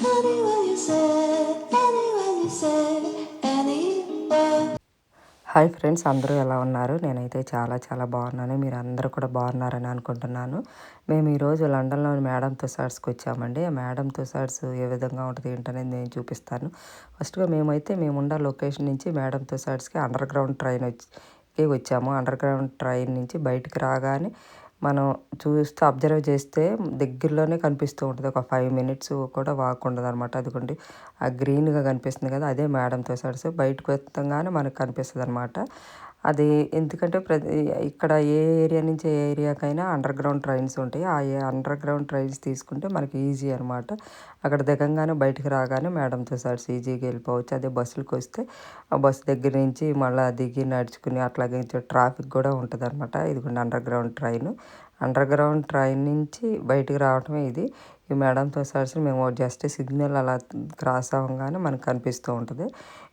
Anywhere you say, anywhere you say, anywhere. Hi friends, అందరూ ఎలా ఉన్నారు? నేనైతే చాలా చాలా బాగున్నాను. మీరు అందరూ కూడా బాగున్నారని అనుకుంటున్నాను. మేము ఈరోజు లండన్లోని మేడం తుసాడ్స్కి వచ్చామండి. ఆ మేడం తుసాడ్స్ ఏ విధంగా ఉంటుంది ఏంటనేది నేను చూపిస్తాను. ఫస్ట్గా మేము ఉండే లొకేషన్ నుంచి మేడం తుసాడ్స్కి అండర్ గ్రౌండ్ ట్రైన్ వచ్చాము. అండర్ గ్రౌండ్ ట్రైన్ నుంచి బయటికి రాగానే మనం చూస్తే అబ్జర్వ్ చేస్తే దగ్గరలోనే కనిపిస్తూ ఉంటుంది. ఒక 5 మినిట్స్ కూడా వాక్ ఉండదు అనమాట. అదిగోండి ఆ గ్రీన్గా కనిపిస్తుంది కదా, అదే మేడం తుసాడ్స్. బయటకు వెళ్తాగానే మనకు కనిపిస్తుంది అనమాట. అది ఎందుకంటే ఇక్కడ ఏ ఏరియా నుంచి ఏ ఏరియాకైనా అండర్ గ్రౌండ్ ట్రైన్స్ ఉంటాయి. ఆ అండర్ గ్రౌండ్ ట్రైన్స్ తీసుకుంటే మనకి ఈజీ అనమాట. అక్కడ దిగంగానే బయటికి రాగానే మేడం తుసాడ్స్ ఈజీగా వెళ్ళిపోవచ్చు. అదే బస్సులకు వస్తే ఆ బస్సు దగ్గర నుంచి మళ్ళీ దిగి నడుచుకుని అట్లాగే ట్రాఫిక్ కూడా ఉంటుంది అనమాట. ఇదిగోండి అండర్ గ్రౌండ్ ట్రైన్ నుంచి బయటికి రావటమే ఇది. ఈ మేడం తుసాడ్స్ మేము జస్ట్ సిగ్నల్ అలా క్రాస్ అవ్వగానే మనకు కనిపిస్తూ ఉంటుంది.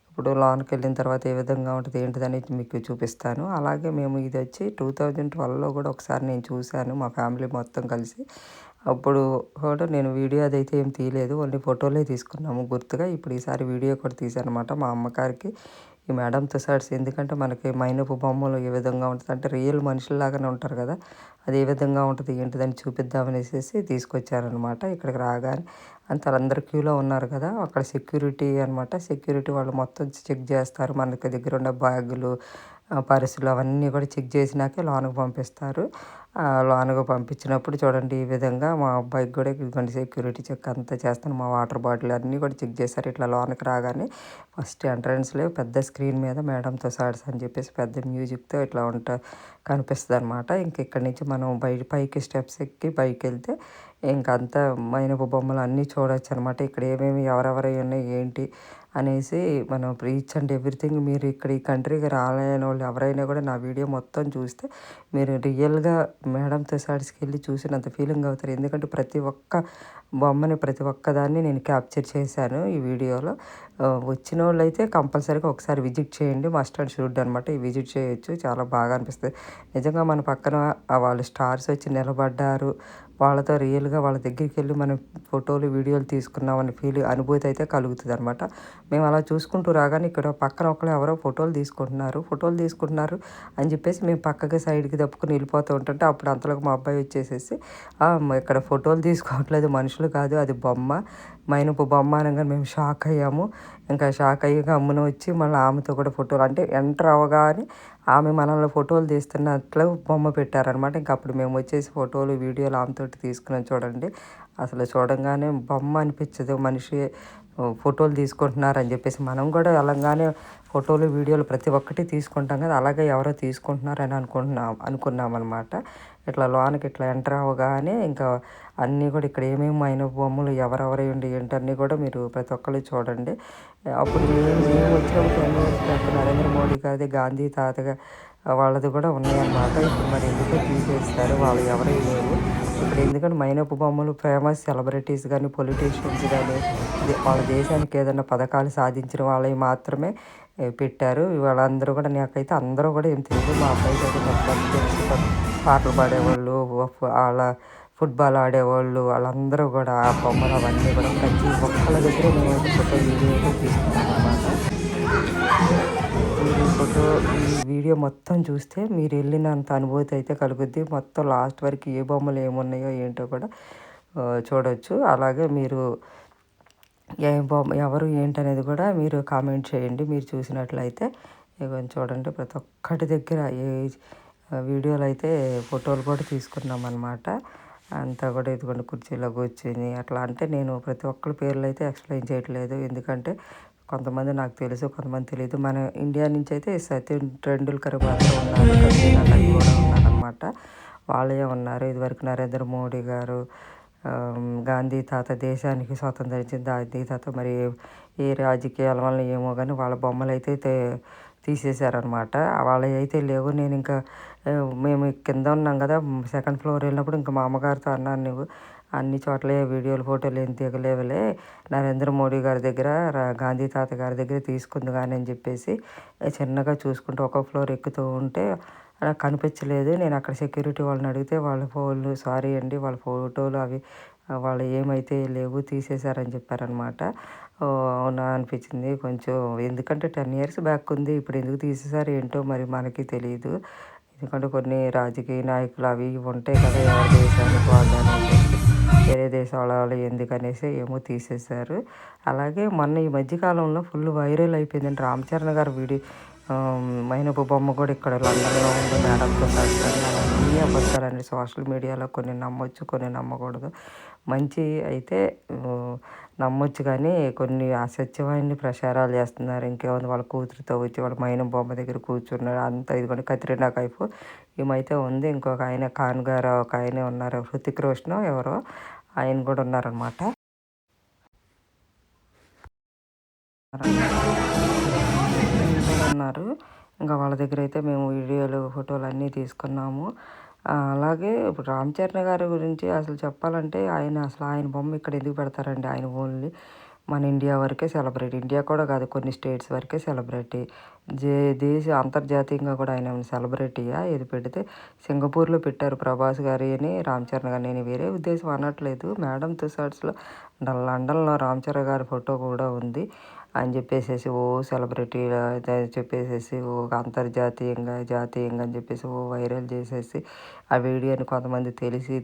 ఇప్పుడు లోనికి వెళ్ళిన తర్వాత ఏ విధంగా ఉంటుంది ఏంటిదని మీకు చూపిస్తాను. అలాగే మేము ఇది వచ్చి 2012లో కూడా ఒకసారి నేను చూశాను మా ఫ్యామిలీ మొత్తం కలిసి. అప్పుడు కూడా నేను వీడియో అదైతే ఏం తీయలేదు, ఓన్లీ ఫోటోలే తీసుకున్నాము గుర్తుగా. ఇప్పుడు ఈసారి వీడియో కూడా తీసాను అనమాట మా అమ్మగారికి. ఈ మేడం తుసాడ్స్ ఎందుకంటే మనకి మైనపు బొమ్మలు ఏ విధంగా ఉంటుంది అంటే రియల్ మనుషుల్లాగానే ఉంటారు కదా, అది ఏ విధంగా ఉంటుంది ఏంటిదని చూపిద్దామనేసి తీసుకొచ్చారనమాట. ఇక్కడికి రాగానే అందరు క్యూలో ఉన్నారు కదా, అక్కడ సెక్యూరిటీ అనమాట. సెక్యూరిటీ వాళ్ళు మొత్తం చెక్ చేస్తారు. మనకి దగ్గర ఉన్న బ్యాగులు పర్సులు అవన్నీ కూడా చెక్ చేసినాకే లోనకు పంపిస్తారు. లోనకు పంపించినప్పుడు చూడండి ఈ విధంగా మా అబ్బాయికి కూడా ఇదిగోండి సెక్యూరిటీ చెక్ అంతా చేస్తాను. మా వాటర్ బాటిల్ అన్నీ కూడా చెక్ చేస్తారు. ఇట్లా లోనకి రాగానే ఫస్ట్ ఎంట్రన్స్లో పెద్ద స్క్రీన్ మీద మేడం తుసాడ్స్ అని చెప్పేసి పెద్ద మ్యూజిక్తో ఇట్లా కనిపిస్తుంది అనమాట. ఇంక ఇక్కడి నుంచి మనం పైకి స్టెప్స్ ఎక్కి పైకి వెళ్తే ఇంకంతా మైనపు బొమ్మలు అన్నీ చూడవచ్చు అనమాట. ఇక్కడ ఏమేమి ఎవరెవరు ఉన్నాయి ఏంటి అనేసి మనం ఈచ్ అండ్ ఎవ్రీథింగ్ మీరు ఇక్కడ ఈ కంట్రీకి రాలేని వాళ్ళు ఎవరైనా కూడా నా వీడియో మొత్తం చూస్తే మీరు రియల్గా మేడం తుసాడ్స్కి వెళ్ళి చూసినంత ఫీలింగ్ అవుతారు. ఎందుకంటే ప్రతి ఒక్క బొమ్మని ప్రతి ఒక్కదాన్ని నేను క్యాప్చర్ చేశాను ఈ వీడియోలో. వచ్చిన వాళ్ళు అయితే కంపల్సరీగా ఒకసారి విజిట్ చేయండి. మస్ట్ అండ్ షుడ్ అనమాట. ఈ విజిట్ చేయొచ్చు, చాలా బాగా అనిపిస్తుంది. నిజంగా మన పక్కన వాళ్ళు స్టార్స్ వచ్చి నిలబడ్డారు, వాళ్ళతో రియల్గా వాళ్ళ దగ్గరికి వెళ్ళి మనం ఫోటోలు వీడియోలు తీసుకున్నామని అనుభూతి అయితే కలుగుతుంది అనమాట. మేము అలా చూసుకుంటూ రాగానే ఇక్కడ పక్కన ఒకరు ఎవరో ఫోటోలు తీసుకుంటున్నారు అని చెప్పేసి మేము పక్కకి సైడ్కి తప్పుకుని వెళ్ళిపోతూ ఉంటుంటే అప్పుడు అంతలోకి మా అబ్బాయి వచ్చేసేసి ఇక్కడ ఫోటోలు తీసుకోవట్లేదు మనుషులు కాదు, అది బొమ్మ, మైనపు బొమ్మ అనగానే మేము షాక్ అయ్యాము. ఇంకా షాక్ అయ్యి గమ్మున వచ్చి మళ్ళీ ఆమెతో కూడా ఫోటోలు అంటే ఎంటర్ అవ్వగానే ఆమె మనల్ని ఫోటోలు తీస్తున్నట్లు బొమ్మ పెట్టారనమాట. ఇంకా అప్పుడు మేము వచ్చేసి ఫోటోలు వీడియోలు ఆమెతోటి తీసుకున్నాం. చూడండి అసలు చూడంగానే బొమ్మ అనిపించదు, మనిషి ఫోటోలు తీసుకుంటున్నారు అని చెప్పేసి మనం కూడా వెళ్ళంగానే ఫోటోలు వీడియోలు ప్రతి ఒక్కటి తీసుకుంటాం కదా, అలాగే ఎవరో తీసుకుంటున్నారని అనుకున్నాం అనమాట. ఇట్లా లోనకి ఇట్లా ఎంటర్ అవ్వగానే ఇంకా అన్నీ కూడా ఇక్కడ ఏమేమి అయిన బొమ్మలు ఎవరెవరు ఉండి ఏంటన్నీ కూడా మీరు ప్రతి ఒక్కరు చూడండి. అప్పుడు మేము వచ్చినప్పుడు నరేంద్ర మోడీ గారిది, గాంధీ తాతగా వాళ్ళది కూడా ఉన్నాయన్నమాట. ఇప్పుడు మరి ఎందుకో తీసేస్తారు, వాళ్ళు ఎవరు లేవు ఇప్పుడు. ఎందుకంటే మైనపు బొమ్మలు ఫేమస్ సెలబ్రిటీస్ కానీ పొలిటీషియన్స్ కానీ వాళ్ళ దేశానికి ఏదైనా పథకాలు సాధించిన వాళ్ళవి మాత్రమే పెట్టారు. వాళ్ళందరూ కూడా నాకైతే అందరూ కూడా ఏం తెలియదు, మా అబ్బాయికి అయితే కొంతమంది తెలుసు. పాటలు పాడేవాళ్ళు, వాళ్ళ ఫుట్బాల్ ఆడేవాళ్ళు వాళ్ళందరూ కూడా ఆ బొమ్మలు అవన్నీ కూడా ప్రతి ఒక్కళ్ళ దగ్గర మేమైతే ఫోటో వీడియో అయితే తీసుకున్నాం అన్నమాట. మీరు ఈ వీడియో మొత్తం చూస్తే మీరు వెళ్ళినంత అనుభూతి అయితే కలుగుద్ది. మొత్తం లాస్ట్ వరకు ఏ బొమ్మలు ఏమున్నాయో ఏంటో కూడా చూడవచ్చు. అలాగే మీరు ఏ బొమ్మ ఎవరు ఏంటనేది కూడా మీరు కామెంట్ చేయండి మీరు చూసినట్లయితే. ఇవన్నీ చూడండి ప్రతి ఒక్కటి దగ్గర ఏ వీడియోలు అయితే ఫోటోలు కూడా తీసుకున్నాం అనమాట. అంతా కూడా ఇదిగోండి కుర్చీలో కూర్చుని అట్లా. అంటే నేను ప్రతి ఒక్కరి పేర్లు అయితే ఎక్స్ప్లెయిన్ చేయట్లేదు, ఎందుకంటే కొంతమంది నాకు తెలుసు కొంతమంది తెలియదు. మన ఇండియా నుంచి అయితే సచిన్ టెండూల్కర్ మాత్రం ఉన్నారు, కట్రీనా కైఫ్ కూడా ఉన్నారనమాట. వాళ్ళే ఉన్నారు. ఇదివరకు నరేంద్ర మోడీ గారు, గాంధీ తాత దేశానికి స్వాతంత్రం ఇచ్చింది గాంధీ తాత. మరి ఏ రాజకీయాల వల్ల ఏమో కానీ వాళ్ళ బొమ్మలు అయితే తీసేశారనమాట. వాళ్ళవి అయితే లేవు. నేను ఇంకా మేము కింద ఉన్నాం కదా, సెకండ్ ఫ్లోర్ వెళ్ళినప్పుడు ఇంకా మా అమ్మగారితో అన్నాను, నువ్వు అన్ని చోట్ల వీడియోలు ఫోటోలు ఏం దిగలేవులే, నరేంద్ర మోడీ గారి దగ్గర గాంధీ తాత గారి దగ్గర తీసుకుంది కానీ అని చెప్పేసి చిన్నగా చూసుకుంటూ ఒక్కొక్క ఫ్లోర్ ఎక్కుతూ ఉంటే నాకు కనిపించలేదు. నేను అక్కడ సెక్యూరిటీ వాళ్ళని అడిగితే వాళ్ళు సారీ అండి వాళ్ళ ఫోటోలు అవి వాళ్ళు ఏమైతే లేవు తీసేశారని చెప్పారనమాట. అవునా అనిపించింది కొంచెం. ఎందుకంటే 10 ఇయర్స్ బ్యాక్ ఉంది. ఇప్పుడు ఎందుకు తీసేసారో ఏంటో మరి మనకి తెలీదు. ఎందుకంటే కొన్ని రాజకీయ నాయకులు అవి ఇవి ఉంటాయి కదా! ఎవరి దేశానికి వాళ్ళు అనేసి వేరే దేశం వాళ్ళు ఎందుకనేసి ఏమో తీసేశారు. అలాగే మొన్న ఈ మధ్య కాలంలో ఫుల్ వైరల్ అయిపోయిందండి రామ్ చరణ్ గారి మైనపు బొమ్మ కూడా ఇక్కడ లండన్‌లో ఉంది మేడంతో కలిసి అని అవన్నీ అబద్ధాలండి. సోషల్ మీడియాలో కొన్ని నమ్మొచ్చు, కొన్ని నమ్మకూడదు. మంచి అయితే నమ్మొచ్చు కానీ కొన్ని అసత్యమైన ప్రచారాలు చేస్తున్నారు. ఇంకేముంది వాళ్ళ కూతురుతో వచ్చి వాళ్ళ మైనం బొమ్మ దగ్గర కూర్చున్నాడు. అంతా ఇదిగోండి కత్రినా కైఫ్ ఈమైతే ఉంది. ఇంకొక ఆయన ఖాన్ గారు ఒక ఆయనే ఉన్నారు. హృతిక్ రోషనో ఎవరో ఆయన కూడా ఉన్నారనమాట. ఉన్నారు. ఇంకా వాళ్ళ దగ్గర అయితే మేము వీడియోలు, ఫోటోలు అన్నీ తీసుకున్నాము. అలాగే ఇప్పుడు రామ్ చరణ్ గారి గురించి అసలు చెప్పాలంటే ఆయన బొమ్మ ఇక్కడ ఎందుకు పెడతారండి? ఆయన ఓన్లీ మన ఇండియా వరకే సెలబ్రిటీ. ఇండియా కూడా కాదు, కొన్ని స్టేట్స్ వరకే సెలబ్రిటీ. అంతర్జాతీయంగా కూడా ఆయన సెలబ్రిటీయా? ఇది పెడితే సింగపూర్లో పెట్టారు ప్రభాస్ గారి అని రామ్ చరణ్ గారు. నేను వేరే ఉద్దేశం అనట్లేదు. మేడం తుసాడ్స్లో లండన్లో రామ్ చరణ్ గారి ఫోటో కూడా ఉంది అని చెప్పేసేసి సెలబ్రిటీ చెప్పేసేసి అంతర్జాతీయంగా జాతీయంగా అని చెప్పేసి వైరల్ చేసేసి ఆ వీడియోని కొంతమంది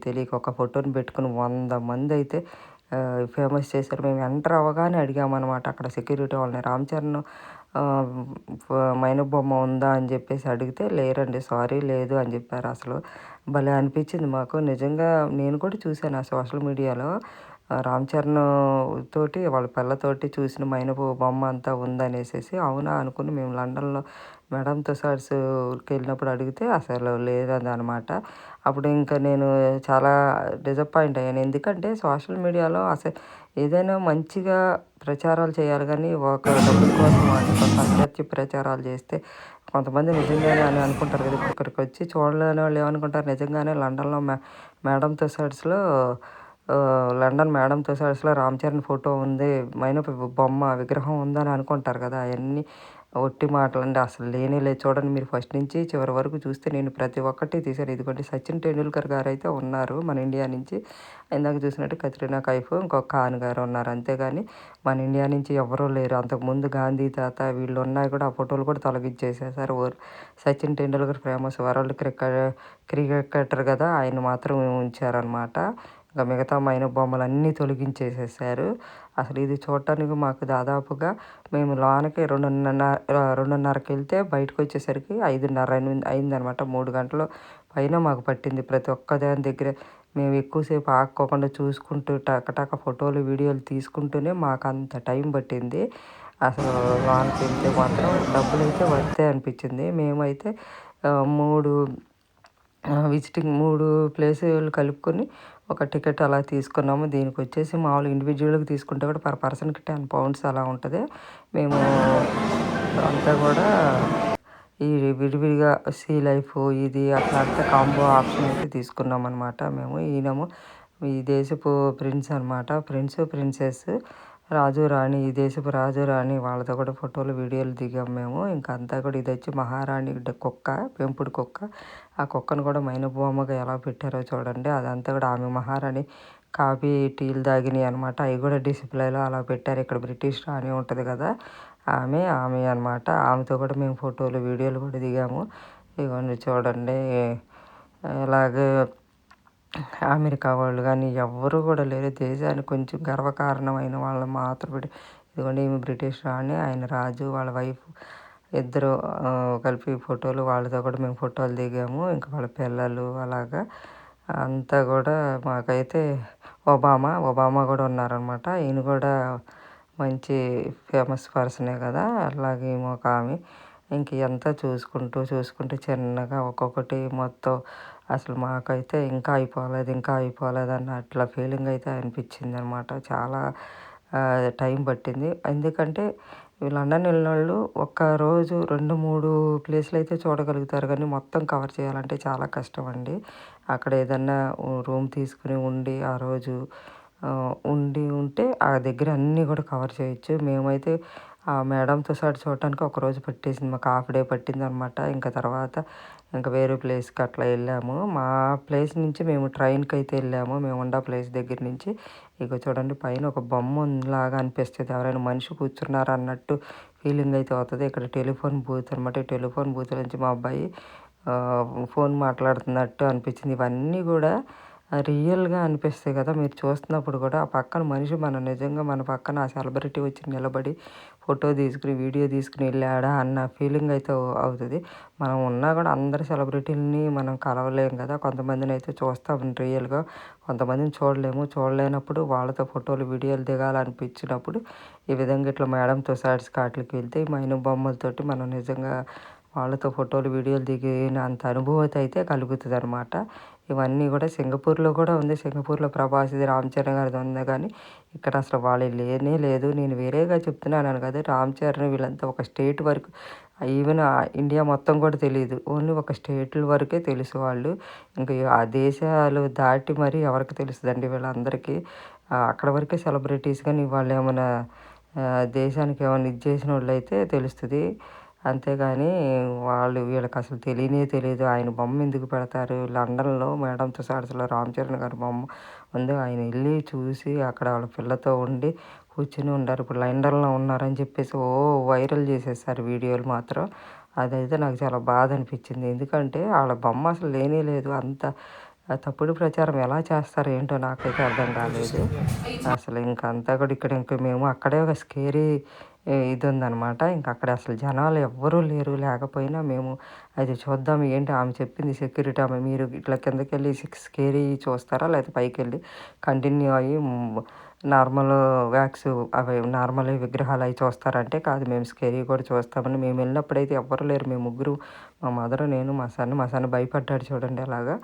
తెలియక ఒక ఫోటోని పెట్టుకుని 100 మంది అయితే ఫేమస్ చేశారు. మేము ఎంటర్ అవ్వగానే అడిగామన్నమాట అక్కడ సెక్యూరిటీ వాళ్ళని, రామ్ చరణ్ మైనపు బొమ్మ ఉందా అని చెప్పేసి అడిగితే లేరండి, సారీ లేదు అని చెప్పారు. అసలు భలే అనిపించింది మాకు నిజంగా. నేను కూడా చూశాను ఆ సోషల్ మీడియాలో రామ్ చరణ్ తోటి వాళ్ళ పిల్లతోటి చూసిన మైనపు బొమ్మ అంతా ఉందనేసేసి అవునా అనుకుని మేము లండన్లో మేడం తుసాడ్స్కి వెళ్ళినప్పుడు అడిగితే అసలు లేదన్నమాట. అప్పుడు ఇంకా నేను చాలా డిసప్పాయింట్ అయ్యాను. ఎందుకంటే సోషల్ మీడియాలో అసలు ఏదైనా మంచిగా ప్రచారాలు చేయాలి కానీ ఒక డబ్బుల కోసం అసత్య ప్రచారాలు చేస్తే కొంతమంది నిజంగానే అని అనుకుంటారు కదా. ఇప్పుడు ఇక్కడికి వచ్చి చూడలేని వాళ్ళు ఏమనుకుంటారు, నిజంగానే లండన్లో మేడం తుసాడ్స్లో లండన్ మేడం తుసాడ్స్లో రామ్ చరణ్ ఫోటో ఉంది, మైనపు బొమ్మ విగ్రహం ఉందని అనుకుంటారు కదా. అవన్నీ ఒట్టి మాటలండి, అసలు లేనే లేదు. చూడండి మీరు ఫస్ట్ నుంచి చివరి వరకు చూస్తే నేను ప్రతి ఒక్కటి తీశాను. ఇదిగోండి సచిన్ టెండూల్కర్ గారు అయితే ఉన్నారు మన ఇండియా నుంచి. ఇందాక చూసినట్టు కత్రినా కైఫ్ ఇంకొక ఖాన్ గారు ఉన్నారు. అంతేగాని మన ఇండియా నుంచి ఎవరూ లేరు. అంతకుముందు గాంధీ తాత వీళ్ళు ఉన్నాయి కూడా ఆ ఫోటోలు కూడా తొలగించేసేసారు. Sachin Tendulkar famous world cricketer కదా, ఆయన మాత్రం ఉంచారనమాట. ఇంకా మిగతా మైనపు బొమ్మలు అన్నీ తొలగించేసేసారు. అసలు ఇది చూడటానికి మాకు దాదాపుగా మేము లోనకి 2:30కి వెళ్తే బయటకు వచ్చేసరికి 5:30 అయిందనమాట. 3 గంటలు పైన మాకు పట్టింది. ప్రతి ఒక్క దాని దగ్గర మేము ఎక్కువసేపు ఆక్కోకుండా చూసుకుంటూ టకటక ఫోటోలు వీడియోలు తీసుకుంటూనే మాకు అంత టైం పట్టింది. అసలు లోనకి వెళ్తే మాత్రం డబ్బులు అయితే వర్తే అనిపించింది. మేమైతే 3 3 ప్లేసులు కలుపుకొని ఒక టికెట్ అలా తీసుకున్నాము. దీనికి వచ్చేసి మామూలు ఇండివిజువల్గా తీసుకుంటే కూడా పర్ పర్సన్కి £10 అలా ఉంటుంది. మేము అంతా కూడా ఈ విడివిడిగా సీ లైఫ్ ఇది అట్లా అంతా కాంబో ఆప్షన్ అయితే తీసుకున్నాం అనమాట. మేము ఈయనము ఈ దేశపు ప్రిన్స్ అనమాట, ప్రిన్సెస్ రాజు రాణి, ఈ దేశపు రాజు రాణి వాళ్ళతో కూడా ఫోటోలు వీడియోలు దిగాము మేము. ఇంకా అంతా కూడా ఇది వచ్చి మహారాణి కుక్క, పెంపుడు కుక్క. ఆ కుక్కను కూడా మైనపు బొమ్మగా ఎలా పెట్టారో చూడండి. అదంతా కూడా ఆమె మహారాణి కాఫీ టీలు తాగినాయి అనమాట. అవి కూడా డిస్ప్లేలో అలా పెట్టారు. ఇక్కడ బ్రిటిష్ రాణి ఉంటుంది కదా, ఆమె అనమాట. ఆమెతో కూడా మేము ఫోటోలు వీడియోలు కూడా దిగాము. ఇవన్నీ చూడండి. అలాగే అమెరికా వాళ్ళు కానీ ఎవ్వరూ కూడా లేరు. దేశానికి కొంచెం గర్వకారణమైన వాళ్ళు మాత్రం ఇదిగోండి ఈమె బ్రిటిష్ రాణి, ఆయన రాజు, వాళ్ళ వైఫ్ ఇద్దరు కలిపి ఫోటోలు, వాళ్ళతో కూడా మేము ఫోటోలు దిగాము. ఇంకా వాళ్ళ పిల్లలు అలాగా అంతా కూడా. మాకైతే ఒబామా కూడా ఉన్నారనమాట. ఈయన కూడా మంచి ఫేమస్ పర్సనే కదా. అలాగే ఒక ఆమె ఇంక అంతా చూసుకుంటూ చిన్నగా ఒక్కొక్కటి మొత్తం అసలు మాకైతే ఇంకా అయిపోలేదు అన్న అట్లా ఫీలింగ్ అయితే అనిపించింది అనమాట. చాలా టైం పట్టింది. ఎందుకంటే లండన్ వెళ్ళిన వాళ్ళు ఒక్కరోజు 2-3 ప్లేస్లు అయితే చూడగలుగుతారు కానీ మొత్తం కవర్ చేయాలంటే చాలా కష్టం అండి. అక్కడ ఏదన్నా రూమ్ తీసుకుని ఉండి ఆ రోజు ఉండి ఉంటే ఆ దగ్గర అన్నీ కూడా కవర్ చేయొచ్చు. మేమైతే ఆ మేడంతో సహా చూడటానికి ఒకరోజు పట్టేసింది. మాకు హాఫ్ డే పట్టిందనమాట. ఇంకా తర్వాత ఇంకా వేరే ప్లేస్‌కి అట్లా వెళ్ళాము. మా ప్లేస్ నుంచి మేము ట్రైన్‌కైతే వెళ్ళాము. మేము ఉన్న ప్లేస్ దగ్గర నుంచి. ఇగో చూడండి పైన ఒక బొమ్మ లాగా అనిపిస్తది. ఎవరైనా మనిషి కూర్చున్నారా అన్నట్టు ఫీలింగ్ అయితే అవుతది. ఇక్కడ టెలిఫోన్ బూత్ అనమాట. ఈ టెలిఫోన్ బూత్ నుంచి మా అబ్బాయి ఫోన్ మాట్లాడుతున్నట్టు అనిపించింది. ఇవన్నీ కూడా రియల్‌గా అనిపిస్తాయి కదా! మీరు చూస్తున్నప్పుడు కూడా ఆ పక్కన మనిషి నిజంగా మన పక్కన ఆ సెలబ్రిటీ వచ్చి నిలబడి ఫోటో తీసుకుని, వీడియో తీసుకుని వెళ్ళాడా అన్న ఫీలింగ్ అయితే అవుతది. మనం ఉన్నా కూడా అందరు సెలబ్రిటీలని మనం కలవలేం కదా! కొంతమందినైతే చూస్తాం రియల్‌గా. కొంతమందిని చూడలేము. చూడలేనప్పుడు వాళ్ళతో ఫోటోలు, వీడియోలు దిగాలనిపించినప్పుడు ఈ విధంగా ఇట్లా మేడం తుసాడ్స్‌కి ఆటిలకి వెళ్తే బొమ్మలతోటి మనం నిజంగా వాళ్ళతో ఫోటోలు, వీడియోలు దిగినంత అనుభూతి అయితే కలుగుతదనమాట. ఇవన్నీ కూడా సింగపూర్‌లో కూడా ఉంది. సింగపూర్‌లో ప్రభాస్‌ది, రామ్ చరణ్ గారిది ఉంది గానీ, ఇక్కడ అసలు వాళ్ళయి లేనే లేదు. నేను వేరేగా చెప్తున్నాను కదా! రామ్ చరణ్ వీళ్ళంతా ఒక స్టేట్ వరకు ఈవెన్ ఇండియా మొత్తం కూడా తెలీదు. ఓన్లీ ఒక స్టేట్‌ల వరకే తెలుసు వాళ్ళు. ఇంక ఆ దేశాలు దాటి మరి ఎవరికి తెలుస్తదండి వీళ్ళందరికీ. అక్కడ వరకే సెలబ్రిటీస్ కానీ వాళ్ళేమన్నా దేశానికి ఏమన్నా ఇది చేసినోళ్ళైతే తెలుస్తది. అంతేగాని వీళ్ళకసలు తెలియనే తెలీదు. ఆయన బొమ్మ ఎందుకు పెడతారు? లండన్‌లో మేడం తుసాడ్స్‌లో రామ్ చరణ్ గారి బొమ్మ ఉంది. ఆయన ఎళ్లి చూసి అక్కడ వాళ్ళ పిల్లతో ఉండి కూర్చొని ఉండారు. ఇప్పుడు లండన్‌లో ఉన్నారని చెప్పేసి వైరల్ చేసేసారు వీడియోలు మాత్రం. అదైతే నాకు చాలా బాధ అనిపించింది. ఎందుకంటే ఆళ్ళ బొమ్మ అసలు లేనే లేదు. అంత తప్పుడు ప్రచారం ఎలా చేస్తారో ఏంటో నాకైతే అర్థం కాలేదు. అసలు ఇంక అంతా కూడా ఇంక మేము అక్కడే ఒక స్కేరీ ఇది ఉందనమాట. ఇంక అక్కడ అసలు జనాలు ఎవ్వరూ లేరు. లేకపోయినా మేము అది చూద్దాం ఏంటి ఆమె చెప్పింది సెక్యూరిటీ ఆమె, మీరు ఇట్లా కిందకెళ్ళి స్కేరీ చూస్తారా? లేకపోతే పైకెళ్ళి కంటిన్యూ అయ్యి నార్మల్ వ్యాక్స్ అవి నార్మల్ విగ్రహాలు అవి చూస్తారంటే, కాదు మేము స్కేరీ కూడా చూస్తామని. మేము వెళ్ళినప్పుడైతే ఎవ్వరు లేరు. మేము ముగ్గురు, మా మదరు, నేను, మా సన్ భయపడ్డాడు చూడండి అలాగా.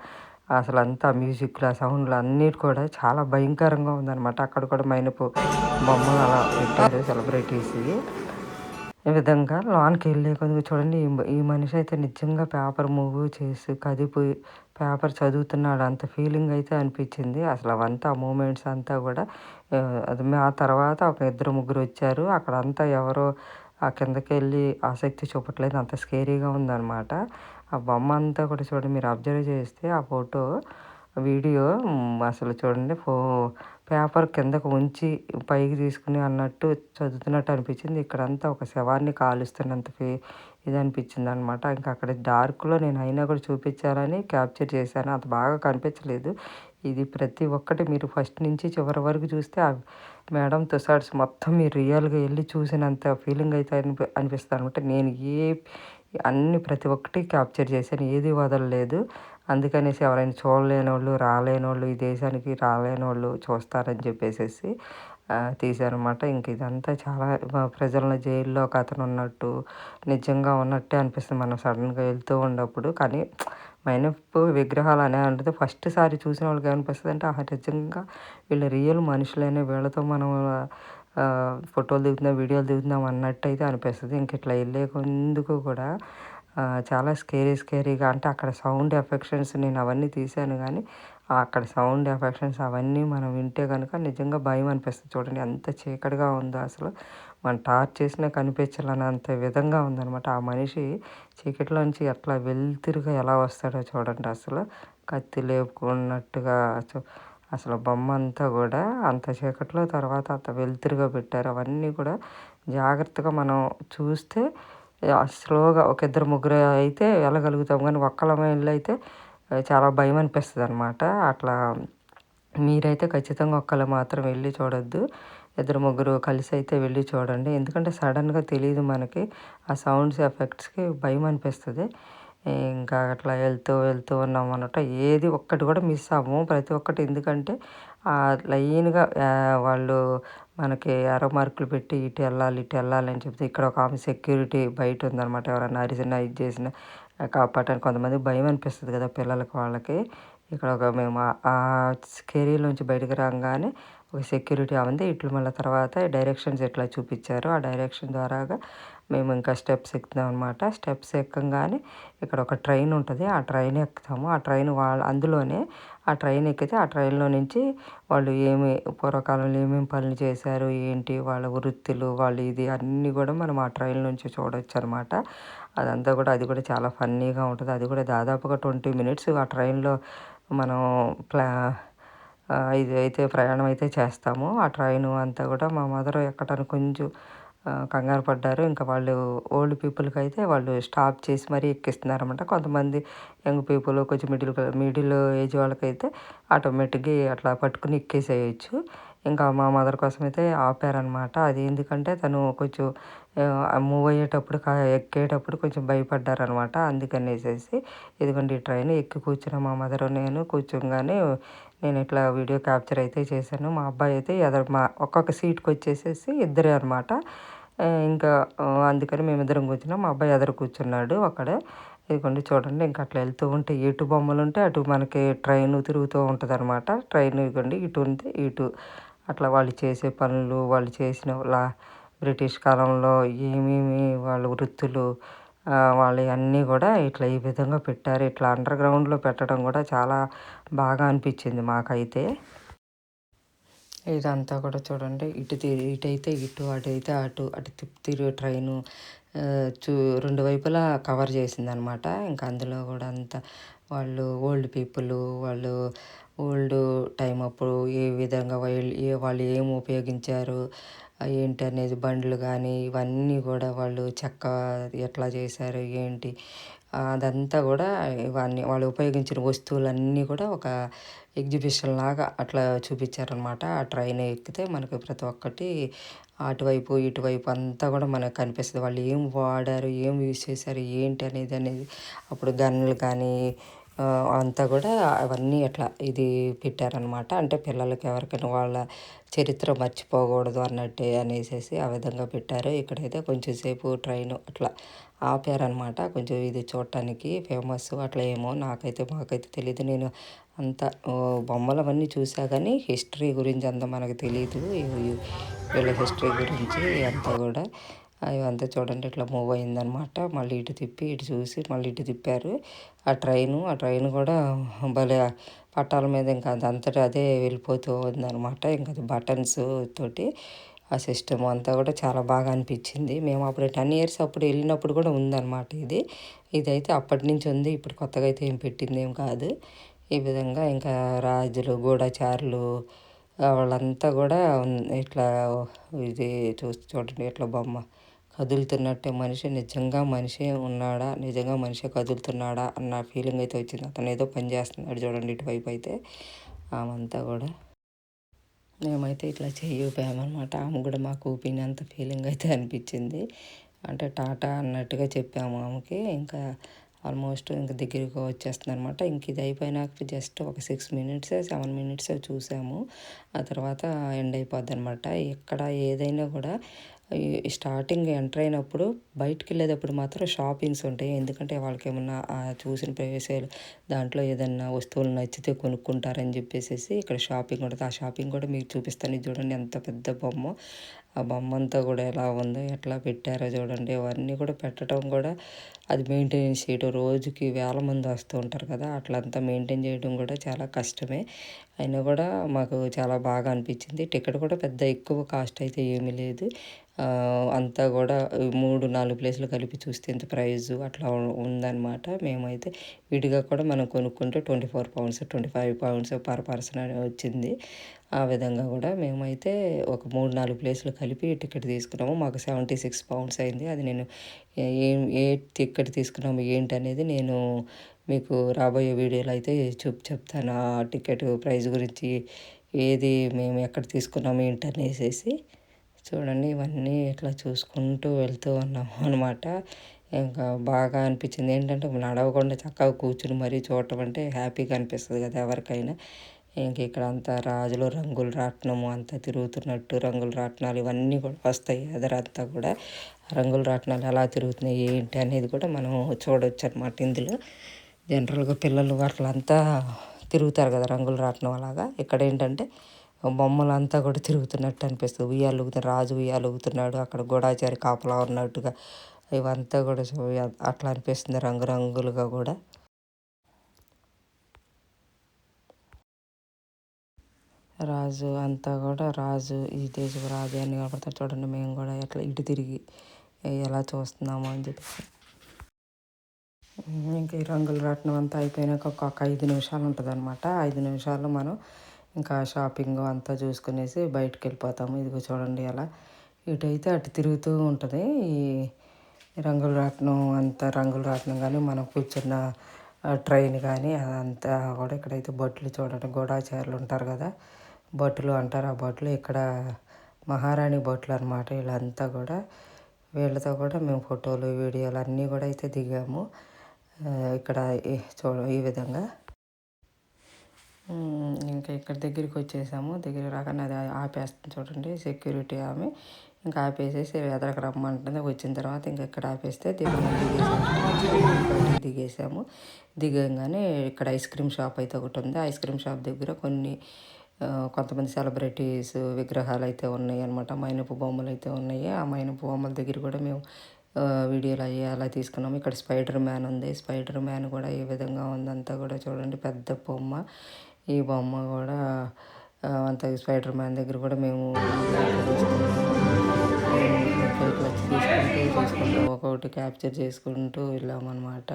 అసలంతా మ్యూజిక్‌లు, ఆ సౌండ్‌లు అన్నిటి కూడా చాలా భయంకరంగా ఉందనమాట. అక్కడ కూడా మైనపు బొమ్మలు అలా పెట్టారు సెలబ్రిటీస్‌వి. ఈ విధంగా లోనకెళ్ళే కొద్దిగా చూడండి ఈ మనిషి అయితే నిజంగా పేపర్ మూవ్ చేసి కదిపి పేపర్ చదువుతున్నాడు అంత ఫీలింగ్ అయితే అనిపించింది. అసలు అవంతా మూమెంట్స్ అంతా కూడా అది ఆ తర్వాత ఒక ఇద్దరు ముగ్గురు వచ్చారు. అక్కడంతా ఎవరో ఆ కిందకెళ్ళి ఆసక్తి చూపట్లేదు. అంత స్కేరీగా ఉందనమాట. ఆ బొమ్మ అంతా కూడా చూడండి మీరు అబ్జర్వ్ చేస్తే ఆ ఫోటో, వీడియో అసలు చూడండి పేపర్ కిందకు ఉంచి పైకి తీసుకుని అన్నట్టు చదువుతున్నట్టు అనిపించింది. ఇక్కడంతా ఒక శవాన్ని కాలుస్తున్నంత ఇది అనిపించిందనమాట. ఇంకా అక్కడ డార్క్‌లో నేను అయినా కూడా చూపించాలని క్యాప్చర్ చేశాను. అంత బాగా కనిపించలేదు. ఇది ప్రతి ఒక్కటి మీరు ఫస్ట్ నుంచి చివరి వరకు చూస్తే మేడం తుసాడ్స్ మొత్తం మీరు రియల్‌గా ఎళ్లి చూసినంత ఫీలింగ్ అయితే అనిపిస్తదనమాట. నేను అన్నీ ప్రతి ఒక్కటి క్యాప్చర్ చేశాను. ఏది వదలలేదు. అందుకనేసి ఎవరైనా చూడలేనోళ్ళు, రాలేనోళ్ళు, ఈ దేశానికి రాలేనోళ్ళు చూస్తారని చెప్పేసేసి తీశారనమాట. ఇంక ఇదంతా చాలా ప్రజలను జైల్లో ఒక అతను ఉన్నట్టు, నిజంగా ఉన్నట్టే అనిపిస్తుంది మనం సడన్‌గా వెళ్తూ ఉన్నప్పుడు. కానీ మైనపు విగ్రహాలు అంటే ఫస్ట్ సారి చూసిన వాళ్ళకి ఏమనిపిస్తదంటే, ఆహా! నిజంగా వీళ్ళు రియల్ మనుషులేనే, వీళ్ళతో మనం ఫోటోలు దిగుతున్నాం, వీడియోలు దిగుతున్నాం అన్నట్టయితే అనిపిస్తది. ఇంక ఇట్లా వెళ్ళే కొందుకు కూడా చాలా స్కేరీగా అంటే అక్కడ సౌండ్ ఎఫెక్షన్స్ నేను అవన్నీ తీశాను గానీ, అక్కడ సౌండ్ ఎఫెక్షన్స్ అవన్నీ మనం వింటే గనుక నిజంగా భయం అనిపిస్తది. చూడండి ఎంత చీకటిగా ఉందో అసలు. మనం టార్చ్ చేసినా కనిపించలేనంత విధంగా ఉందనమాట. ఆ మనిషి చీకటిలోంచి ఎట్లా వెలుతురుగా ఎలా వస్తాడో చూడండి అసలు. కత్తి లేపుకున్నట్టుగా అసలు బొమ్మ అంతా కూడా అంత చీకట్లో తర్వాత అంత వెలుతురుగా పెట్టారు. అవన్నీ కూడా జాగ్రత్తగా మనం చూస్తే స్లోగా ఒక ఇద్దరు ముగ్గురు అయితే వెళ్ళగలుగుతాం. కానీ ఒక్కళ్ళమే ఎళ్ళైతే చాలా భయం అనిపిస్తదనమాట. అట్లా మీరైతే ఖచ్చితంగా ఒక్కళ్ళు మాత్రం వెళ్ళి చూడొద్దు. ఇద్దరు ముగ్గురు కలిసి అయితే వెళ్ళి చూడండి. ఎందుకంటే సడన్‌గా తెలీదు మనకి. ఆ సౌండ్స్ ఎఫెక్ట్స్‌కి భయం అనిపిస్తది. ఇంకా అట్లా వెళ్తూ ఉన్నామన్నమాట. ఏది ఒక్కటి కూడా మిస్ అవ్వము. ప్రతి ఒక్కటి ఎందుకంటే లైన్‌గా వాళ్ళు మనకి యారో మార్కులు పెట్టి ఇటు వెళ్ళాలి అని చెప్తే, ఇక్కడ ఒక ఆమె సెక్యూరిటీ బయట ఉందనమాట. ఎవరైనా అరిసినా ఇది చేసినా కాపాడటానికి. కొంతమందికి భయం అనిపిస్తది కదా పిల్లలకి వాళ్ళకి. ఇక్కడ మేము స్కేరీలోంచి బయటకి రాంగానే ఒక సెక్యూరిటీ ఉంది. ఇట్లు మళ్ళీ తర్వాత డైరెక్షన్స్ ఎట్లా చూపించారు. ఆ డైరెక్షన్ ద్వారాగా మేము ఇంకా స్టెప్స్ ఎక్కుతాం అనమాట. స్టెప్స్ ఎక్కగానే ఇక్కడ ఒక ట్రైన్ ఉంటుంది. ఆ ట్రైన్ ఎక్కుతాము. ఆ ట్రైన్ అందులోనే ఆ ట్రైన్ ఎక్కితే ఆ ట్రైన్లో నుంచి వాళ్ళు పూర్వకాలంలో ఏమేమి పనులు చేశారు, ఏంటి వాళ్ళ వృత్తులు, వాళ్ళు ఇది అన్నీ కూడా మనం ఆ ట్రైన్ నుంచి చూడొచ్చు అనమాట. అదంతా కూడా అది కూడా చాలా ఫన్నీగా ఉంటుంది. అది కూడా దాదాపుగా 20 మినిట్స్ ఆ ట్రైన్లో మనం ఇది అయితే ప్రయాణం అయితే చేస్తాము. ఆ ట్రైన్ అంతా కూడా మా మదర్ ఎక్కడానికి కొంచెం కంగారు పడ్డారు. ఇంకా వాళ్ళు ఓల్డ్ పీపుల్కి అయితే వాళ్ళు స్టాప్ చేసి మరీ ఎక్కిస్తున్నారన్నమాట. కొంతమంది యంగ్ పీపుల్ కొంచెం మిడిల్ ఏజ్ వాళ్ళకైతే ఆటోమేటిక్గా అట్లా పట్టుకుని ఎక్కేసేయచ్చు. ఇంకా మా మదర్ కోసం అయితే ఆపారనమాట. అది ఎందుకంటే తను కొంచెం మూవ్ అయ్యేటప్పుడు ఎక్కేటప్పుడు కొంచెం భయపడ్డారనమాట. అందుకనేసేసి ఇదిగోండి ఈ ట్రైన్ ఎక్కి కూర్చున్న మా మదర్ నేను కూర్చోగానే నేను ఇట్లా వీడియో క్యాప్చర్ అయితే చేశాను. మా అబ్బాయి అయితే మా ఒక్కొక్క సీట్కి వచ్చేసేసి ఇద్దరే అనమాట. ఇంకా అందుకని మేమిద్దరం కూర్చున్నాం. మా అబ్బాయి ఎదురు కూర్చున్నాడు అక్కడే. ఇదిగోండి చూడండి, ఇంకా అట్లా వెళ్తూ ఉంటే ఎటు బొమ్మలు ఉంటే అటు మనకి ట్రైన్ తిరుగుతూ ఉంటుంది అనమాట. ట్రైన్ ఇదిగోండి ఇటు ఉంటే ఇటు అట్లా వాళ్ళు చేసే పనులు, వాళ్ళు చేసిన బ్రిటిష్ కాలంలో ఏమేమి వాళ్ళ వృత్తులు వాళ్ళవి అన్నీ కూడా ఇట్లా ఈ విధంగా పెట్టారు. ఇట్లా అండర్ గ్రౌండ్లో పెట్టడం కూడా చాలా బాగా అనిపించింది మాకైతే. ఇదంతా కూడా చూడండి, ఇటైతే ఇటు అటైతే అటు తిరిగి ట్రైను రెండు వైపులా కవర్ చేసిందనమాట. ఇంకా అందులో కూడా అంతా వాళ్ళు ఓల్డ్ పీపుల్, వాళ్ళు ఓల్డ్ టైం అప్పుడు ఏ విధంగా వాళ్ళు ఏం ఉపయోగించారు ఏంటి అనేది బండ్లు కానీ ఇవన్నీ కూడా వాళ్ళు చెక్క ఎట్లా చేశారు ఏంటి అదంతా కూడా ఇవన్నీ వాళ్ళు ఉపయోగించిన వస్తువులన్నీ కూడా ఒక ఎగ్జిబిషన్ లాగా అట్లా చూపించారనమాట. ఆ ట్రైన్ ఎక్కితే మనకి ప్రతి ఒక్కటి అటువైపు ఇటువైపు అంతా కూడా మనకు కనిపిస్తుంది. వాళ్ళు ఏం వాడారు, ఏం యూజ్ చేశారు ఏంటి అనేది అప్పుడు గన్నులు కానీ అంతా కూడా అవన్నీ అట్లా ఇది పెట్టారనమాట. అంటే పిల్లలకి ఎవరికైనా వాళ్ళ చరిత్ర మర్చిపోకూడదు అన్నట్టే అనేసి ఆ విధంగా పెట్టారు. ఇక్కడైతే కొంచెం సేపు ట్రైన్ అట్లా ఆపారనమాట. కొంచెం ఇది చూడటానికి ఫేమస్ అట్లా ఏమో మాకైతే తెలియదు. నేను అంత బొమ్మలు అవన్నీ చూసా కానీ హిస్టరీ గురించి అంత మనకు తెలియదు. వీళ్ళ హిస్టరీ గురించి అంతా కూడా ఇవంతా చూడండి ఇట్లా మూవ్ అయిందనమాట. మళ్ళీ ఇటు తిప్పి ఇటు చూసి మళ్ళీ ఇటు తిప్పారు ఆ ట్రైన్ కూడా భలే పట్టాల మీద ఇంకా అదంతటా అదే వెళ్ళిపోతూ ఉందన్నమాట. ఇంకా అది బటన్స్ తోటి ఆ సిస్టమ్ అంతా కూడా చాలా బాగా అనిపించింది. మేము అప్పుడు 10 years అప్పుడు వెళ్ళినప్పుడు కూడా ఉందన్నమాట ఇదైతే అప్పటి నుంచి ఉంది. ఇప్పుడు కొత్తగా అయితే ఏం పెట్టింది ఏం కాదు. ఈ విధంగా ఇంకా రాజులు, గూఢచారులు వాళ్ళంతా కూడా ఇట్లా ఇది చూడండి ఇట్లా బొమ్మ కదులుతున్నట్టే నిజంగా మనిషి ఉన్నాడా, నిజంగా మనిషి కదులుతున్నాడా అన్న ఫీలింగ్ అయితే వచ్చింది. అతను ఏదో పని చేస్తున్నాడు చూడండి ఇటువైపు అయితే ఆమంతా కూడా. మేమైతే ఇట్లా చెయ్యి ఊపామన్నమాట. ఆమె కూడా మాకు ఊపినంత ఫీలింగ్ అయితే అనిపించింది. అంటే టాటా అన్నట్టుగా చెప్పాము ఆమెకి. ఇంకా ఆల్మోస్ట్ ఇంకా దగ్గరికి వచ్చేస్తుంది అనమాట. ఇంక ఇది అయిపోయినాక జస్ట్ ఒక 6 minutes 7 minutes చూసాము. ఆ తర్వాత ఎండ్ అయిపోద్ది అనమాట. ఎక్కడ ఏదైనా కూడా స్టార్టింగ్ ఎంటర్ అయినప్పుడు బయటికి వెళ్ళేటప్పుడు మాత్రం షాపింగ్స్ ఉంటాయి. ఎందుకంటే వాళ్ళకి ఏమన్నా చూసిన ప్రదేశాలు దాంట్లో ఏదన్నా వస్తువులు నచ్చితే కొనుక్కుంటారని చెప్పేసి ఇక్కడ షాపింగ్ ఉంటుంది. ఆ షాపింగ్ కూడా మీకు చూపిస్తాను. చూడండి ఎంత పెద్ద బొమ్మ. ఆ బొమ్మ అంతా కూడా ఎలా ఉందో ఎట్లా పెట్టారో చూడండి. అవన్నీ కూడా పెట్టడం కూడా అది మెయింటెనెన్స్ చేయడం రోజుకి వేల మంది వస్తూ ఉంటారు కదా, అట్లంతా మెయింటైన్ చేయడం కూడా చాలా కష్టమే. అయినా కూడా మాకు చాలా బాగా అనిపించింది. టికెట్ కూడా పెద్ద ఎక్కువ కాస్ట్ అయితే ఏమీ లేదు. అంతా కూడా 3-4 ప్లేసులు కలిపి చూస్తే ఇంత ప్రైజు అట్లా ఉందన్నమాట. మేమైతే విడిగా కూడా మనం కొనుక్కుంటే 24 pounds 25 pounds పర్ పర్సన్ అని వచ్చింది. ఆ విధంగా కూడా మేమైతే ఒక 3-4 ప్లేసులు కలిపి టికెట్ తీసుకున్నాము. మాకు 76 pounds అయింది. అది నేను ఏ టికెట్ తీసుకున్నాము ఏంటి అనేది నేను మీకు రాబోయే వీడియోలో అయితే చెప్తాను. ఆ టికెట్ ప్రైస్ గురించి ఏది మేము ఎక్కడ తీసుకున్నాము ఏంటి అనేసి. చూడండి ఇవన్నీ ఇట్లా చూసుకుంటూ వెళ్తూ ఉన్నాము అనమాట. ఇంకా బాగా అనిపించింది. ఏంటంటే నడవకుండా చక్కగా కూర్చుని మరీ చూడటం అంటే హ్యాపీగా అనిపిస్తుంది కదా ఎవరికైనా. ఇంక ఇక్కడ అంతా రాజులు రంగుల రాట్నము అంతా తిరుగుతున్నట్టు రంగుల రాట్నాలు ఇవన్నీ కూడా వస్తాయి. ఎదరంతా కూడా రంగుల రాట్నాలు ఎలా తిరుగుతున్నాయి ఏంటి అనేది కూడా మనం చూడవచ్చు అనమాట. ఇందులో జనరల్గా పిల్లలు అట్లంతా తిరుగుతారు కదా రంగుల రాట్నం అలాగా. ఇక్కడ ఏంటంటే బొమ్మలంతా కూడా తిరుగుతున్నట్టు అనిపిస్తుంది. ఉయ్యాలు ఊగుతున్నారు, రాజు ఉయ్యాలు ఊగుతున్నాడు, అక్కడ గూఢాచారి కాపలా ఉన్నట్టుగా ఇవంతా కూడా అట్లా అనిపిస్తుంది రంగురంగులుగా కూడా. రాజు అంతా కూడా రాజు, ఈ దేశపు రాజు అని కనపడతారు చూడండి. మేము కూడా ఎట్లా ఇటు తిరిగి ఎలా చూస్తున్నాము అని చెప్పి. ఇంకా ఈ రంగుల రాట్నం అంతా అయిపోయినాక ఒక 5 నిమిషాలు ఉంటుంది అనమాట. 5 నిమిషాల్లో మనం ఇంకా షాపింగ్ అంతా చూసుకునేసి బయటకు వెళ్ళిపోతాము. ఇదిగో చూడండి అలా ఇటైతే అటు తిరుగుతూ ఉంటుంది. ఈ రంగుల రాట్నం అంతా రంగుల రాట్నం కానీ మనం కూర్చున్న ట్రైన్ కానీ అదంతా కూడా ఇక్కడైతే బొట్లు చూడండి. గూఢాచారులు ఉంటారు కదా, భటులు అంటారు. ఆ భటులు ఇక్కడ మహారాణి భటులు అనమాట. వీళ్ళంతా కూడా వీళ్ళతో కూడా మేము ఫోటోలు వీడియోలు అన్నీ కూడా అయితే దిగాము. ఇక్కడ ఈ విధంగా ఇంకా ఇక్కడ దగ్గరికి వచ్చేసాము. దగ్గరికి రాగానే అది ఆపేస్తుంది చూడండి సెక్యూరిటీ ఆమె. ఇంకా ఆపేసేసి ఎదరకు రమ్మంటుంది. వచ్చిన తర్వాత ఇంకా ఇక్కడ ఆపేస్తే దిగేసాము. దిగంగానే ఇక్కడ ఐస్ క్రీమ్ షాప్ అయితే ఒకటి ఉంది. ఐస్ క్రీమ్ షాప్ దగ్గర కొంతమంది సెలబ్రిటీస్ విగ్రహాలు అయితే ఉన్నాయి అనమాట. మైనపు బొమ్మలు అయితే ఉన్నాయి. ఆ మైనపు బొమ్మల దగ్గర కూడా మేము వీడియోలు అయ్యి అలా తీసుకున్నాము. ఇక్కడ స్పైడర్ మ్యాన్ ఉంది. స్పైడర్ మ్యాన్ కూడా ఏ విధంగా ఉందంతా కూడా చూడండి. పెద్ద బొమ్మ. ఈ బొమ్మ కూడా అంత స్పైడర్ మ్యాన్ దగ్గర కూడా మేము తీసుకుంటూ ఒక్కొక్కటి క్యాప్చర్ చేసుకుంటూ వెళ్ళామన్నమాట.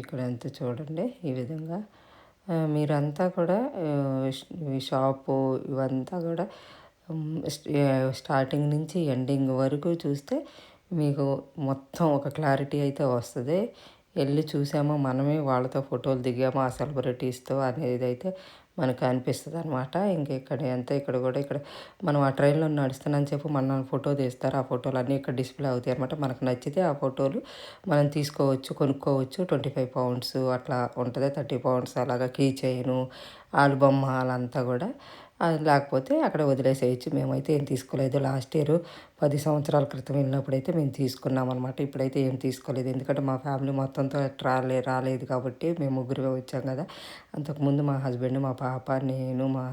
ఇక్కడ అంతా చూడండి ఈ విధంగా. మీరంతా కూడా ఈ షాపు ఇవంతా కూడా స్టార్టింగ్ నుంచి ఎండింగ్ వరకు చూస్తే మీకు మొత్తం ఒక క్లారిటీ అయితే వస్తుంది. వెళ్ళి చూసామో మనమే వాళ్ళతో ఫోటోలు దిగామో ఆ సెలబ్రిటీస్తో అనేది అయితే మనకు అనిపిస్తుంది అనమాట. ఇక్కడ కూడా ఇక్కడ మనం ఆ ట్రైన్లో నడుస్తున్నాను చెప్పి మన ఫోటో తీస్తారు. ఆ ఫోటోలు అన్నీ ఇక్కడ డిస్ప్లే అవుతాయి అనమాట. మనకు నచ్చితే ఆ ఫోటోలు మనం తీసుకోవచ్చు, కొనుక్కోవచ్చు. 25 pounds అట్లా ఉంటుంది, 30 pounds అలాగా. కీ చైను, ఆల్బమ్ అలంతా కూడా. అది లేకపోతే అక్కడ వదిలేసేయచ్చు. మేమైతే ఏం తీసుకోలేదు. లాస్ట్ ఇయర్ 10 సంవత్సరాల క్రితం వెళ్ళినప్పుడైతే మేము తీసుకున్నాం అనమాట. ఇప్పుడైతే ఏం తీసుకోలేదు. ఎందుకంటే మా ఫ్యామిలీ మొత్తంతో రాలేదు కాబట్టి మేము ముగ్గురు వచ్చాం కదా. అంతకుముందు మా హస్బెండ్, మా పాప, నేను, మా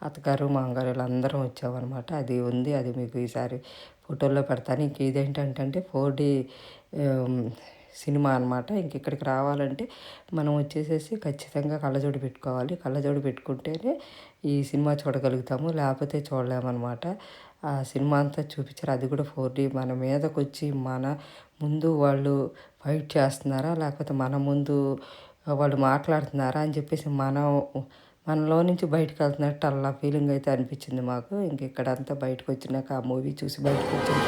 అత్తగారు, మా అమ్మగారు వీళ్ళందరం వచ్చామన్నమాట. అది ఉంది, అది మీకు ఈసారి ఫోటోల్లో పెడతాను. ఇంక ఇదేంటంటే 4D సినిమా అనమాట. ఇక్కడికి రావాలంటే మనం వచ్చేసేసి ఖచ్చితంగా కళ్ళజోడు పెట్టుకోవాలి. కళ్ళజోడు పెట్టుకుంటేనే ఈ సినిమా చూడగలుగుతాము, లేకపోతే చూడలేమన్నమాట. ఆ సినిమా అంతా చూపించారు. అది కూడా 4D. మన మీదకి వచ్చి మన ముందు వాళ్ళు ఫైట్ చేస్తున్నారా, లేకపోతే మన ముందు వాళ్ళు మాట్లాడుతున్నారా అని చెప్పేసి మనలో నుంచి బయటకు వెళ్తున్నట్టు అలా ఫీలింగ్ అయితే అనిపించింది మాకు. ఇక్కడంతా బయటకు వచ్చినాక ఆ మూవీ చూసి బయటకు వచ్చింది.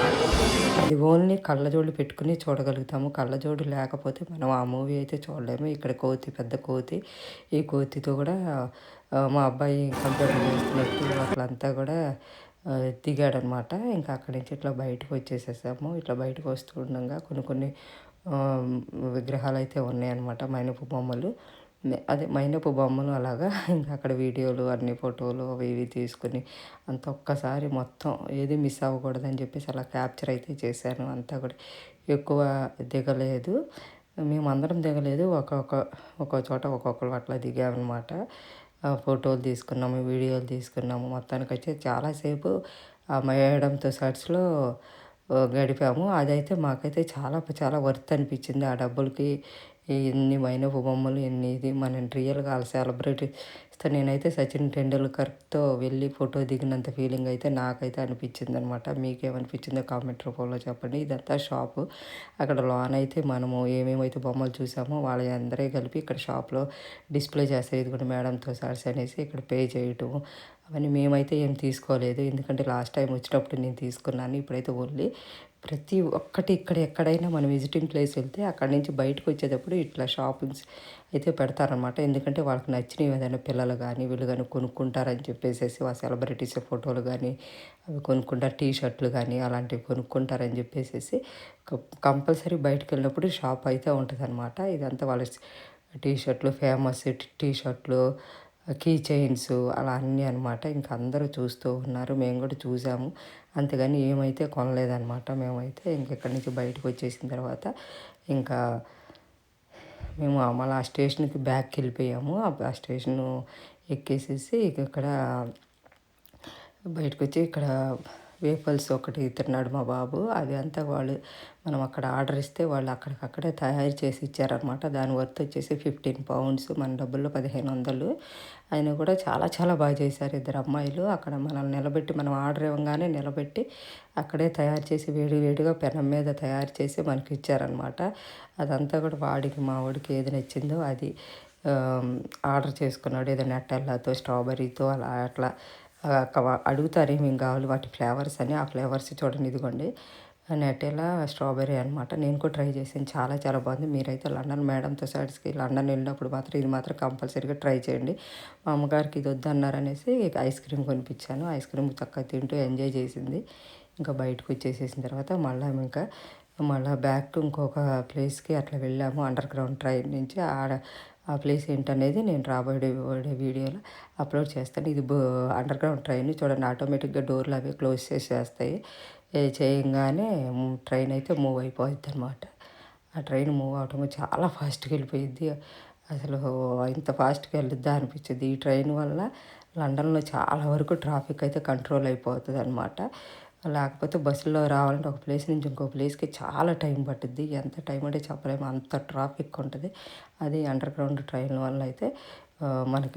అది ఓన్లీ కళ్ళజోడు పెట్టుకుని చూడగలుగుతాము. కళ్ళజోడు లేకపోతే మనం ఆ మూవీ అయితే చూడలేము. ఇక్కడ కోతి, పెద్ద కోతి. ఈ కోతితో కూడా మా అబ్బాయి కంప్యూటర్ చేస్తున్నట్టు అట్లంతా కూడా దిగాడనమాట. ఇంకా అక్కడి నుంచి ఇట్లా బయటకు వచ్చేసేసాము. ఇట్లా బయటకు వస్తూ ఉండగా కొన్ని విగ్రహాలు అయితే ఉన్నాయన్నమాట. మైనపు బొమ్మలు. అదే మైనపు బొమ్మలు అలాగా. ఇంకా అక్కడ వీడియోలు అన్ని ఫోటోలు అవి ఇవి తీసుకుని అంత ఒక్కసారి మొత్తం ఏది మిస్ అవ్వకూడదని చెప్పేసి అలా క్యాప్చర్ అయితే చేశాను. అంతా కూడా ఎక్కువ దిగలేదు, మేమందరం దిగలేదు. ఒక్కొక్క చోట ఒక్కొక్కరు అట్లా దిగామన్నమాట. ఫోటోలు తీసుకున్నాము, వీడియోలు తీసుకున్నాము. మొత్తానికి వచ్చి చాలాసేపు ఆ మేడం తుసాడ్స్లో గడిపాము. అదైతే మాకైతే చాలా వర్త్ అనిపించింది. ఆ డబ్బులకి ఎన్ని మైనపు బొమ్మలు, ఇది మన రియల్గా వాళ్ళ సెలబ్రిటీస్తో నేనైతే సచిన్ టెండూల్కర్తో వెళ్ళి ఫోటో దిగినంత ఫీలింగ్ అయితే నాకైతే అనిపించింది అనమాట. మీకేమనిపించిందో కామెంట్ రూపంలో చెప్పండి. ఇదంతా షాపు. అక్కడ లోన్ అయితే మనము ఏమేమైతే బొమ్మలు చూసామో వాళ్ళందరే కలిపి ఇక్కడ షాప్లో డిస్ప్లే చేస్తారు. ఇది కూడా మేడంతో సార్స్ అనేసి ఇక్కడ పే చేయటం అవన్నీ. మేమైతే ఏం తీసుకోలేదు, ఎందుకంటే లాస్ట్ టైం వచ్చినప్పుడు నేను తీసుకున్నాను. ఇప్పుడైతే ఓన్లీ ప్రతి ఒక్కటి ఇక్కడ ఎక్కడైనా మనం విజిటింగ్ ప్లేస్ వెళ్తే అక్కడి నుంచి బయటకు వచ్చేటప్పుడు ఇట్లా షాపింగ్స్ అయితే పెడతారనమాట. ఎందుకంటే వాళ్ళకి నచ్చినవి ఏదైనా పిల్లలు కానీ వీళ్ళు కానీ కొనుక్కుంటారని చెప్పేసి ఆ సెలబ్రిటీస్ ఫోటోలు కానీ అవి కొనుక్కుంటారు. టీషర్ట్లు కానీ అలాంటివి కొనుక్కుంటారని చెప్పేసి కంపల్సరీ బయటకు వెళ్ళినప్పుడు షాప్ అయితే ఉంటుంది అనమాట. ఇదంతా వాళ్ళ టీషర్ట్లు, ఫేమస్ టీషర్ట్లు, కీ చైన్స్ అలా అన్నీ అనమాట. ఇంకా అందరూ చూస్తూ ఉన్నారు, మేము కూడా చూసాము. అంతేగాని ఏమైతే కొనలేదన్నమాట. మేమైతే ఇక్కడి నుంచి బయటకు వచ్చేసిన తర్వాత ఇంకా మేము మళ్ళీ ఆ స్టేషన్కి బ్యాక్కి వెళ్ళిపోయాము. ఆ స్టేషను ఎక్కేసేసి ఇక్కడ బయటకు వచ్చి ఇక్కడ వేఫల్స్ ఒకటి తిన్నాడు మా బాబు. అది అంతా వాళ్ళు మనం అక్కడ ఆర్డర్ ఇస్తే వాళ్ళు అక్కడికక్కడే తయారు చేసి ఇచ్చారనమాట. దాని వర్త్ వచ్చేసి 15 pounds, మన డబ్బుల్లో 1500. ఆయన కూడా చాలా చాలా బాగా చేశారు. ఇద్దరు అమ్మాయిలు అక్కడ మనల్ని నిలబెట్టి, మనం ఆర్డర్ ఇవ్వగానే నిలబెట్టి అక్కడే తయారు చేసి వేడి వేడిగా పెనం మీద తయారు చేసి మనకి ఇచ్చారనమాట. అదంతా కూడా మా వాడికి ఏది నచ్చిందో అది ఆర్డర్ చేసుకున్నాడు. ఏదో నట్టెల్లాతో, స్ట్రాబెర్రీతో అట్లా అడుగుతారు ఏమేమి కావాలి వాటి ఫ్లేవర్స్ అని. ఆ ఫ్లేవర్స్ చూడండి, ఇదిగోండి నెటెలా, స్ట్రాబెర్రీ అనమాట. నేను కూడా ట్రై చేసాను, చాలా చాలా బాగుంది. మీరైతే లండన్ మేడం తుసాడ్స్కి లండన్ వెళ్ళినప్పుడు మాత్రం ఇది మాత్రం కంపల్సరీగా ట్రై చేయండి. మా అమ్మగారికి ఇది వద్దన్నారనేసి ఐస్ క్రీమ్ కొనిపించాను. ఐస్ క్రీమ్ చక్కగా తింటూ ఎంజాయ్ చేసింది. ఇంకా బయటకు వచ్చేసేసిన తర్వాత మళ్ళీ బ్యాక్ టు ఇంకొక ప్లేస్కి అట్లా వెళ్ళాము. అండర్ గ్రౌండ్ ట్రైన్ నుంచి ఆ ప్లేస్ ఏంటనేది నేను రాబోయే వీడియోలో అప్లోడ్ చేస్తాను. ఇది అండర్ గ్రౌండ్ ట్రైన్ చూడండి, ఆటోమేటిక్గా డోర్లు అవి క్లోజ్ చేసేస్తాయి. చేయంగానే ట్రైన్ అయితే మూవ్ అయిపోద్ది అనమాట. ఆ ట్రైన్ మూవ్ అవటం చాలా ఫాస్ట్గా వెళ్ళిపోయిద్ది. అసలు ఇంత ఫాస్ట్గా వెళ్ళొద్దా అనిపించింది. ఈ ట్రైన్ వల్ల లండన్లో చాలా వరకు ట్రాఫిక్ అయితే కంట్రోల్ అయిపోతుంది అనమాట. లేకపోతే బస్సులో రావాలంటే ఒక ప్లేస్ నుంచి ఇంకో ప్లేస్కి చాలా టైం పట్టుద్ది. ఎంత టైం అంటే చెప్పలేము, అంత ట్రాఫిక్ ఉంటుంది. అది అండర్ గ్రౌండ్ ట్రైన్ వల్ల అయితే మనకి